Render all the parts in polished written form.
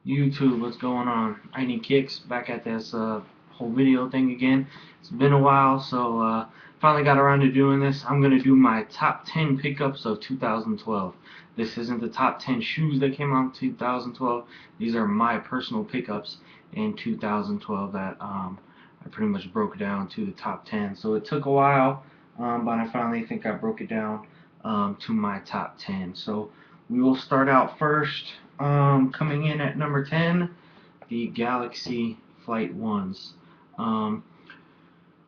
YouTube, what's going on? iNeedKicks, back at this whole video thing again. It's been a while, so finally got around to doing this. I'm going to do my top 10 pickups of 2012. This isn't the top 10 shoes that came out in 2012. These are my personal pickups in 2012 that I pretty much broke down to the top 10. So it took a while, but I finally think I broke it down to my top 10. So we will start out first. Coming in at number 10, the Galaxy Flight 1s.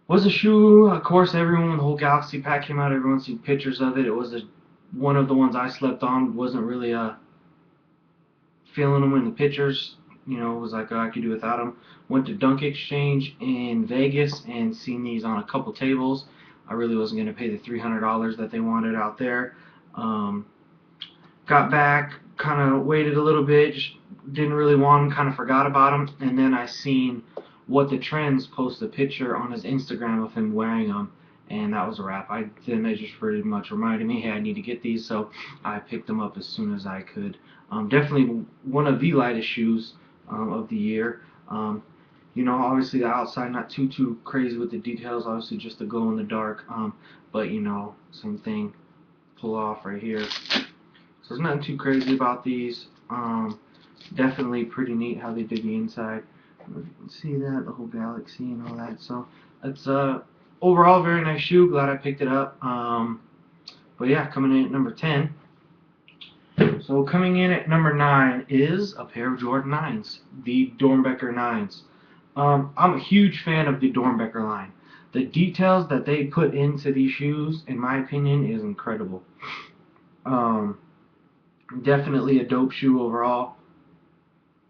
Was a shoe, of course, everyone, the whole Galaxy pack came out, everyone seen pictures of it. It was one of the ones I slept on. Wasn't really feeling them in the pictures. You know, it was like, oh, I could do without them. Went to Dunk Exchange in Vegas and seen these on a couple tables. I really wasn't going to pay the $300 that they wanted out there. Got back, kind of waited a little bit, just didn't really want them, kind of forgot about them, and then I seen What the Trends post a picture on his Instagram of him wearing them, and that was a wrap. Then it just pretty much reminded me, hey, I need to get these, so I picked them up as soon as I could. Definitely one of the lightest shoes of the year. You know, obviously the outside not too crazy with the details, obviously just the glow in the dark, but you know, same thing, pull off right here. So there's nothing too crazy about these. Definitely pretty neat how they did the inside. I don't know if you can see that, the whole galaxy and all that. So it's overall very nice shoe. Glad I picked it up. But yeah, coming in at number 10. So coming in at number 9 is a pair of Jordan 9s, the Dornbecker 9s. I'm a huge fan of the Dornbecker line. The details that they put into these shoes, in my opinion, is incredible. Definitely a dope shoe overall.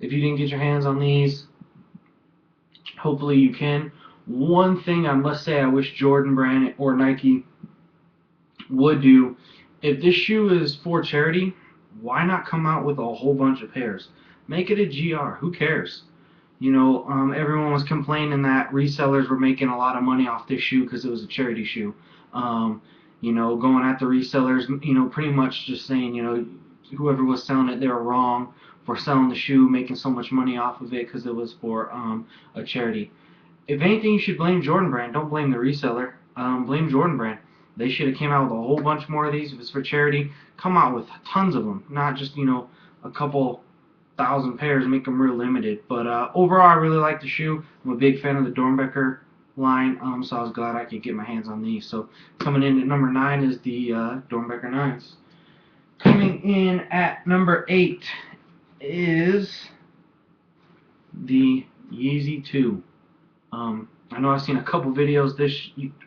If you didn't get your hands on these, hopefully you can. One thing I must say I wish Jordan Brand or Nike would do, if this shoe is for charity, why not come out with a whole bunch of pairs? Make it a GR. Who cares? You know, everyone was complaining that resellers were making a lot of money off this shoe because it was a charity shoe. You know, going at the resellers, you know, pretty much just saying, you know, whoever was selling it, they were wrong for selling the shoe, making so much money off of it because it was for a charity. If anything, you should blame Jordan Brand. Don't blame the reseller. Blame Jordan Brand. They should have came out with a whole bunch more of these. If it's for charity, come out with tons of them, not just, you know, a couple thousand pairs, make them real limited. But overall, I really like the shoe. I'm a big fan of the Dornbecker line, so I was glad I could get my hands on these. So coming in at number 9 is the Dornbecker 9s. Coming in at number 8 is the Yeezy 2. I know I've seen a couple videos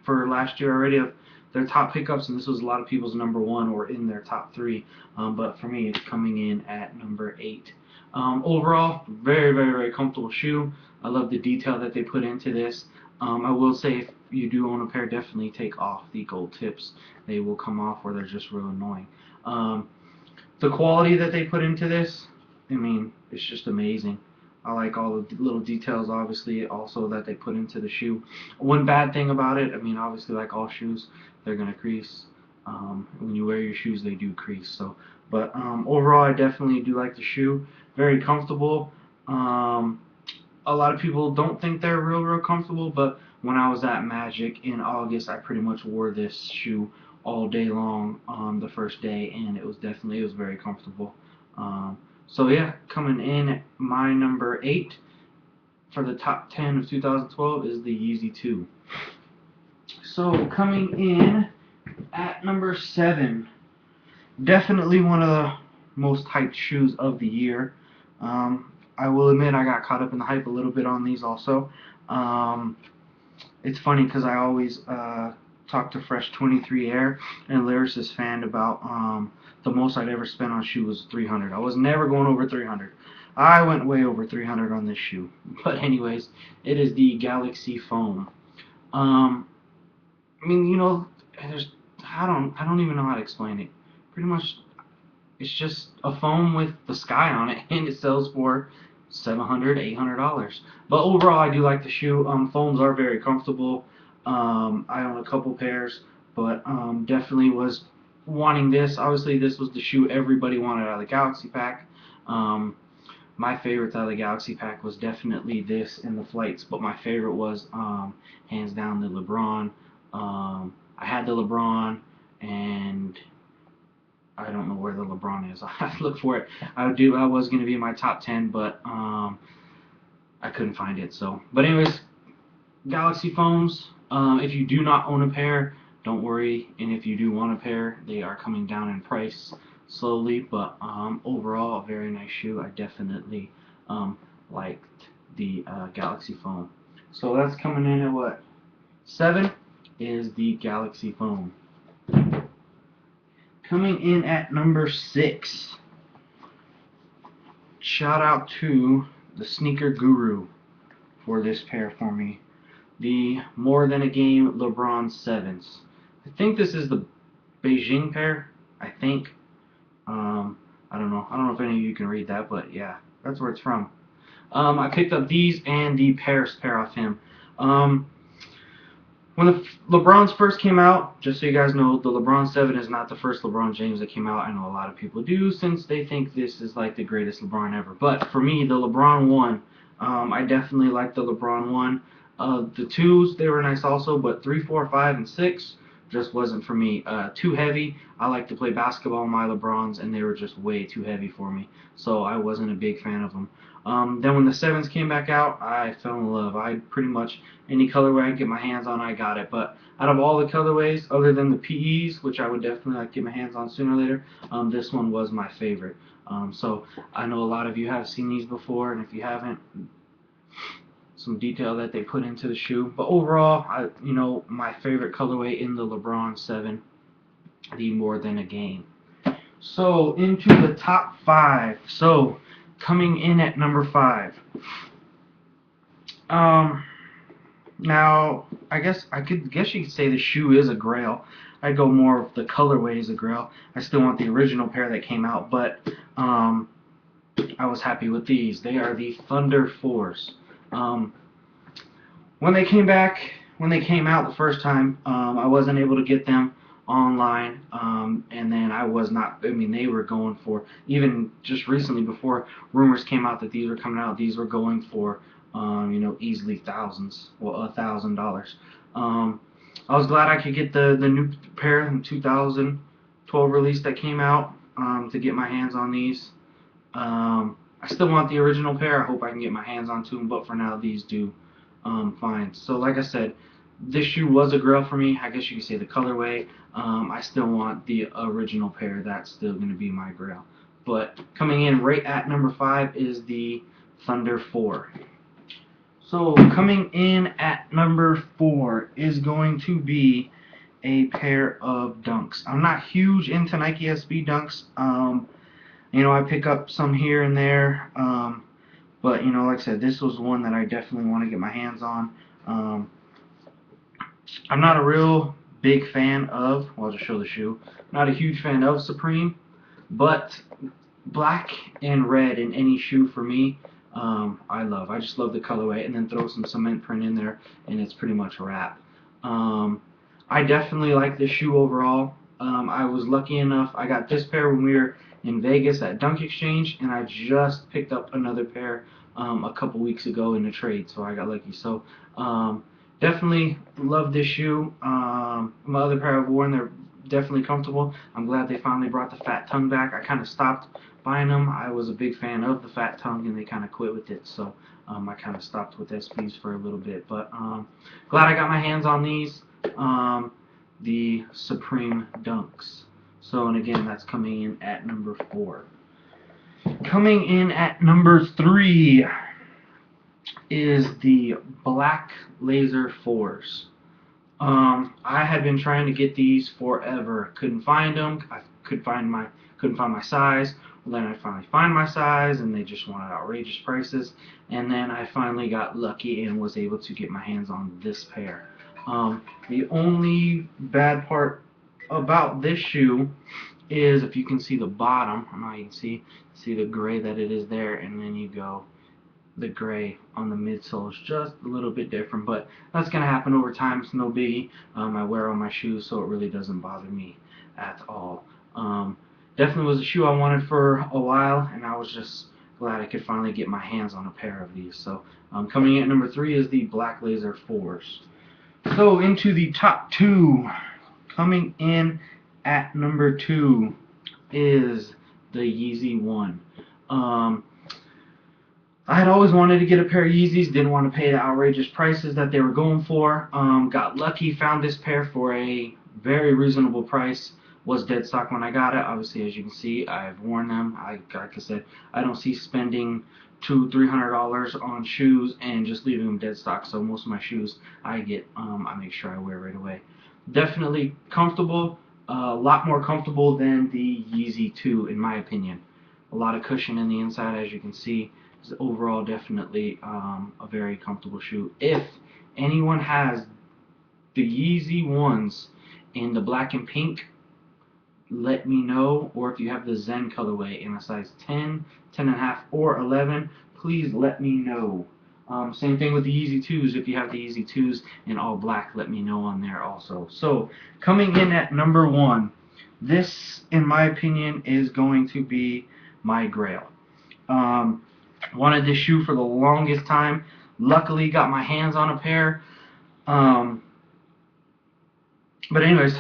for last year already of their top pickups, and this was a lot of people's number 1 or in their top 3. But for me, it's coming in at number 8. Overall, very comfortable shoe. I love the detail that they put into this. I will say, if you do own a pair, definitely take off the gold tips. They will come off, or they're just real annoying. The quality that they put into this, I mean, it's just amazing. I like all the little details, obviously, also that they put into the shoe. One bad thing about it, I mean, obviously, like all shoes, they're going to crease. When you wear your shoes, they do crease. So, but overall, I definitely do like the shoe. Very comfortable. A lot of people don't think they're real comfortable, but when I was at Magic in August, I pretty much wore this shoe all day long on the first day, and it was very comfortable. So yeah, coming in at my number 8 for the top 10 of 2012 is the Yeezy 2. So coming in at number 7, definitely one of the most hyped shoes of the year. I will admit I got caught up in the hype a little bit on these also. It's funny because I always talk to Fresh 23 Air and Lyricist fan about the most I'd ever spent on a shoe was $300. I was never going over $300. I went way over $300 on this shoe. But anyways, it is the Galaxy Foam. I mean, you know, I don't even know how to explain it. Pretty much, it's just a foam with the sky on it, and it sells for $700, $800. But overall, I do like the shoe. Foams are very comfortable. I own a couple pairs, but definitely was wanting this. Obviously, this was the shoe everybody wanted out of the Galaxy pack. my favorites out of the Galaxy pack was definitely this and the flights, but my favorite was hands down the LeBron. I had the LeBron, and I don't know where the LeBron is. I have to look for it. I was going to be in my top 10, but I couldn't find it. So, but anyways, Galaxy phones. If you do not own a pair, don't worry. And if you do want a pair, they are coming down in price slowly. But overall, a very nice shoe. I definitely liked the Galaxy phone. So that's coming in at what? 7 is the Galaxy phone. Coming in at number 6. Shout out to the sneaker guru for this pair for me. The More Than a Game LeBron 7s. I think this is the Beijing pair. I think. I don't know. I don't know if any of you can read that, but yeah, that's where it's from. I picked up these and the Paris pair off him. When the LeBrons first came out, just so you guys know, the LeBron 7 is not the first LeBron James that came out. I know a lot of people do, since they think this is like the greatest LeBron ever. But for me, the LeBron 1, I definitely like the LeBron 1. The 2s, they were nice also, but 3, 4, 5, and 6 just wasn't for me. Too heavy. I like to play basketball in my LeBrons, and they were just way too heavy for me. So I wasn't a big fan of them. Then when the 7s came back out, I fell in love. I pretty much, any colorway I could get my hands on, I got it. But out of all the colorways, other than the PEs, which I would definitely like to get my hands on sooner or later, this one was my favorite. So I know a lot of you have seen these before, and if you haven't, some detail that they put into the shoe. But overall, my favorite colorway in the LeBron 7, the More Than a Game. So into the top 5. So coming in at number 5. Now I guess you could say the shoe is a grail. I go more of the colorway as a grail. I still want the original pair that came out, but I was happy with these. They are the Thunder 4s. When they came out the first time, I wasn't able to get them online, and then they were going for, even just recently before rumors came out that these were coming out, these were going for, easily thousands, well, $1,000. I was glad I could get the new pair in 2012 release that came out, to get my hands on these. I still want the original pair. I hope I can get my hands on them, but for now, these do fine. So like I said, this shoe was a grail for me. I guess you could say the colorway. I still want the original pair. That's still going to be my grail. But coming in right at number 5 is the Thunder 4. So coming in at number 4 is going to be a pair of Dunks. I'm not huge into Nike SB Dunks. I pick up some here and there. But, like I said, this was one that I definitely want to get my hands on. I'm not a real big fan of, well, I'll just show the shoe, not a huge fan of Supreme, but black and red in any shoe for me, I love. I just love the colorway, and then throw some cement print in there, and it's pretty much a wrap. I definitely like this shoe overall. I was lucky enough, I got this pair when we were in Vegas at Dunk Exchange, and I just picked up another pair a couple weeks ago in a trade, so I got lucky. So definitely love this shoe. My other pair I've worn, they're definitely comfortable. I'm glad they finally brought the fat tongue back. I kind of stopped buying them. I was a big fan of the fat tongue, and they kind of quit with it, so I kind of stopped with SBs for a little bit. But glad I got my hands on these, the Supreme Dunks. So, and again, that's coming in at number 4. Coming in at number 3 is the Black Laser 4s. I had been trying to get these forever. Couldn't find them. I couldn't find my size. Well, then I finally find my size, and they just wanted outrageous prices. And then I finally got lucky and was able to get my hands on this pair. The only bad part about this shoe is, if you can see the bottom, I don't know how you can see the gray that it is there, and then you go, the gray on the midsole is just a little bit different, but that's going to happen over time. It's no biggie. I wear all my shoes, so it really doesn't bother me at all. Definitely was a shoe I wanted for a while, and I was just glad I could finally get my hands on a pair of these. So coming in at number 3 is the Black Laser 4s. So into the top 2, coming in at number 2 is the Yeezy 1. I had always wanted to get a pair of Yeezys, didn't want to pay the outrageous prices that they were going for. Got lucky, found this pair for a very reasonable price. Was dead stock when I got it. Obviously, as you can see, I've worn them. Like I said, I don't see spending $200-300 on shoes and just leaving them dead stock. So most of my shoes I get, I make sure I wear right away. Definitely comfortable, a lot more comfortable than the Yeezy 2 in my opinion. A lot of cushion in the inside, as you can see. It's overall definitely a very comfortable shoe. If anyone has the Yeezy ones in the black and pink, let me know. Or if you have the Zen colorway in a size 10, 10.5, or 11, please let me know. Same thing with the Yeezy 2s. If you have the Yeezy 2s in all black, let me know on there also. So coming in at number 1, this in my opinion is going to be my grail. Wanted this shoe for the longest time. Luckily got my hands on a pair. But anyways,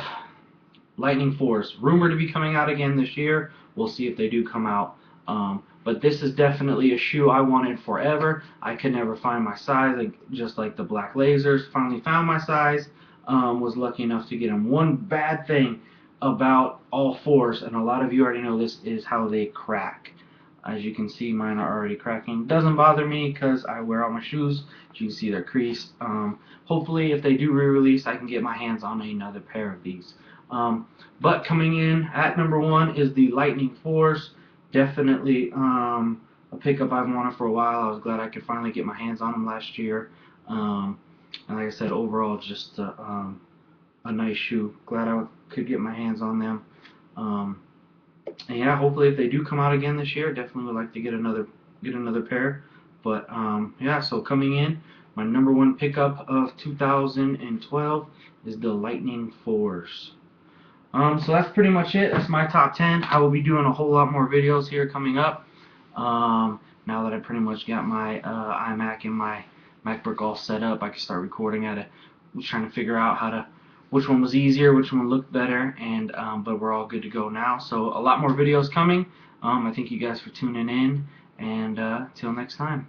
Lightning Force, rumored to be coming out again this year. We'll see if they do come out. But this is definitely a shoe I wanted forever. I could never find my size, just like the Black Lasers. Finally found my size. Was lucky enough to get them. One bad thing about all 4s, and a lot of you already know this, is how they crack. As you can see, mine are already cracking. Doesn't bother me because I wear all my shoes. As you can see, they're creased. Hopefully, if they do re-release, I can get my hands on another pair of these. But coming in at number 1 is the Lightning Force. Definitely a pickup I've wanted for a while. I was glad I could finally get my hands on them last year. And like I said, overall, just a nice shoe. Glad I could get my hands on them. And yeah, hopefully if they do come out again this year, definitely would like to get another pair. But yeah, so coming in, my number 1 pickup of 2012 is the Lightning Force. So that's pretty much it. That's my top 10. I will be doing a whole lot more videos here coming up. Now that I pretty much got my iMac and my MacBook all set up, I can start recording at it. I was trying to figure out which one was easier, which one looked better, and but we're all good to go now. So a lot more videos coming. I thank you guys for tuning in, and till next time.